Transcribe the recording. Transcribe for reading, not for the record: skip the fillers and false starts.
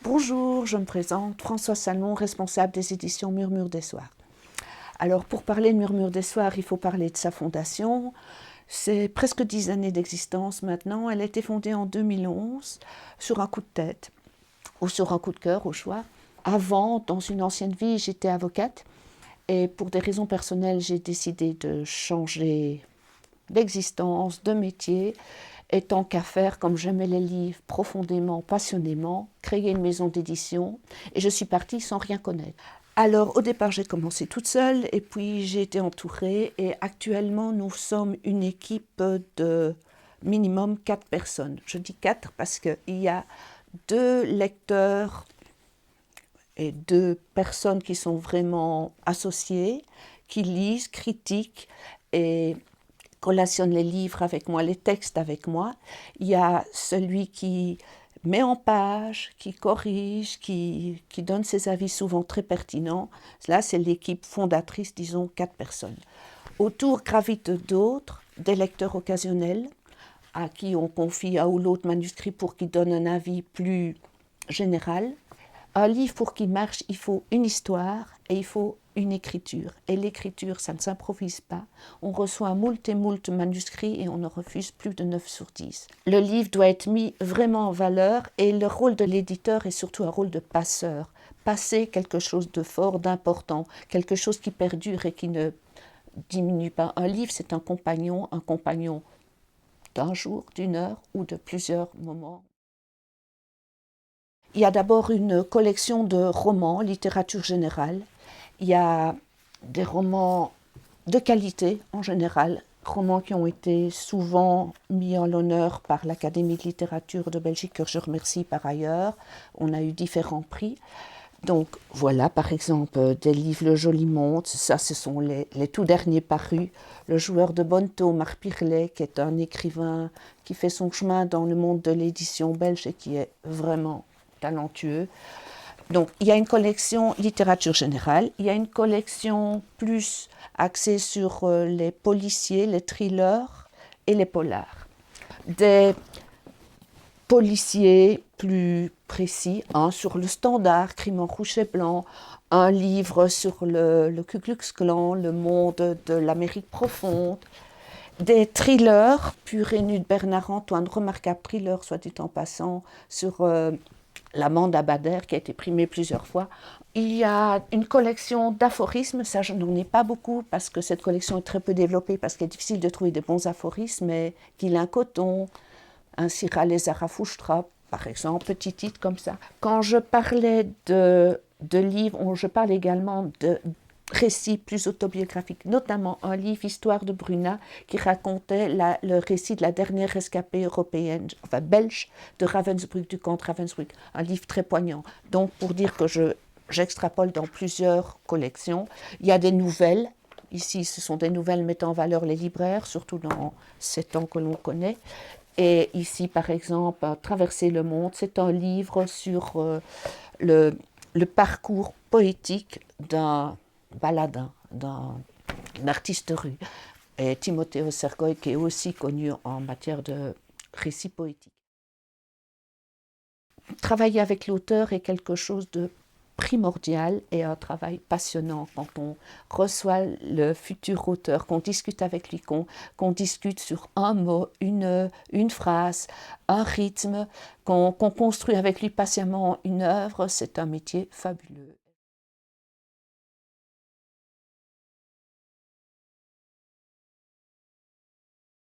Bonjour, je me présente, Françoise Salmon, responsable des éditions Murmure des Soirs. Alors pour parler de Murmure des Soirs, il faut parler de sa fondation. C'est presque 10 années d'existence maintenant. Elle a été fondée en 2011 sur un coup de tête ou sur un coup de cœur au choix. Avant, dans une ancienne vie, j'étais avocate et pour des raisons personnelles, j'ai décidé de changer d'existence, de métier. Et tant qu'à faire, comme j'aimais les livres profondément, passionnément, créer une maison d'édition, et je suis partie sans rien connaître. Alors au départ j'ai commencé toute seule, et puis j'ai été entourée, et actuellement nous sommes une équipe de minimum 4 personnes. Je dis 4 parce qu'il y a 2 lecteurs et 2 personnes qui sont vraiment associées, qui lisent, critiquent et collationnent les livres avec moi, les textes avec moi. Il y a celui qui met en page, qui corrige, qui donne ses avis souvent très pertinents. Là, c'est l'équipe fondatrice, disons 4 personnes. Autour gravitent d'autres, des lecteurs occasionnels, à qui on confie un ou l'autre manuscrit pour qu'ils donnent un avis plus général. Un livre, pour qu'il marche, il faut une histoire et il faut une écriture. Et l'écriture, ça ne s'improvise pas. On reçoit moult et moult manuscrits et on en refuse plus de 9 sur 10. Le livre doit être mis vraiment en valeur et le rôle de l'éditeur est surtout un rôle de passeur. Passer quelque chose de fort, d'important, quelque chose qui perdure et qui ne diminue pas. Un livre, c'est un compagnon d'un jour, d'une heure ou de plusieurs moments. Il y a d'abord une collection de romans, littérature générale. Il y a des romans de qualité en général, romans qui ont été souvent mis en l'honneur par l'Académie de littérature de Belgique, que je remercie par ailleurs. On a eu différents prix. Donc voilà, par exemple, des livres Le Joli Monde, ça ce sont les tout derniers parus. Le joueur de Bonneto, Marc Pirlet, qui est un écrivain qui fait son chemin dans le monde de l'édition belge et qui est vraiment talentueux. Donc, il y a une collection littérature générale, il y a une collection plus axée sur les policiers, les thrillers et les polars. Des policiers plus précis, un sur le standard, Crime en rouge et blanc, un livre sur le Ku Klux Klan, le monde de l'Amérique profonde, des thrillers, Pur et nu de Bernard Antoine, remarquable thriller, soit dit en passant, sur l'Amande Abader, qui a été primée plusieurs fois. Il y a une collection d'aphorismes, ça je n'en ai pas beaucoup, parce que cette collection est très peu développée, parce qu'il est difficile de trouver des bons aphorismes, mais Guylain Coton, un Cyril et Zarathustra, par exemple, petit titre comme ça. Quand je parlais de livres, je parle également de récits plus autobiographiques, notamment un livre, Histoire de Bruna, qui racontait le récit de la dernière rescapée européenne, enfin belge, de Ravensbrück, du camp de Ravensbrück. Un livre très poignant. Donc, pour dire que j'extrapole dans plusieurs collections. Il y a des nouvelles. Ici, ce sont des nouvelles mettant en valeur les libraires, surtout dans ces temps que l'on connaît. Et ici, par exemple, Traverser le monde, c'est un livre sur le parcours poétique d'un baladin, d'un artiste rue. Et Timothée Sergoy, qui est aussi connu en matière de récit poétique. Travailler avec l'auteur est quelque chose de primordial et un travail passionnant quand on reçoit le futur auteur, qu'on discute avec lui, qu'on discute sur un mot, une phrase, un rythme, qu'on construit avec lui patiemment une œuvre. C'est un métier fabuleux.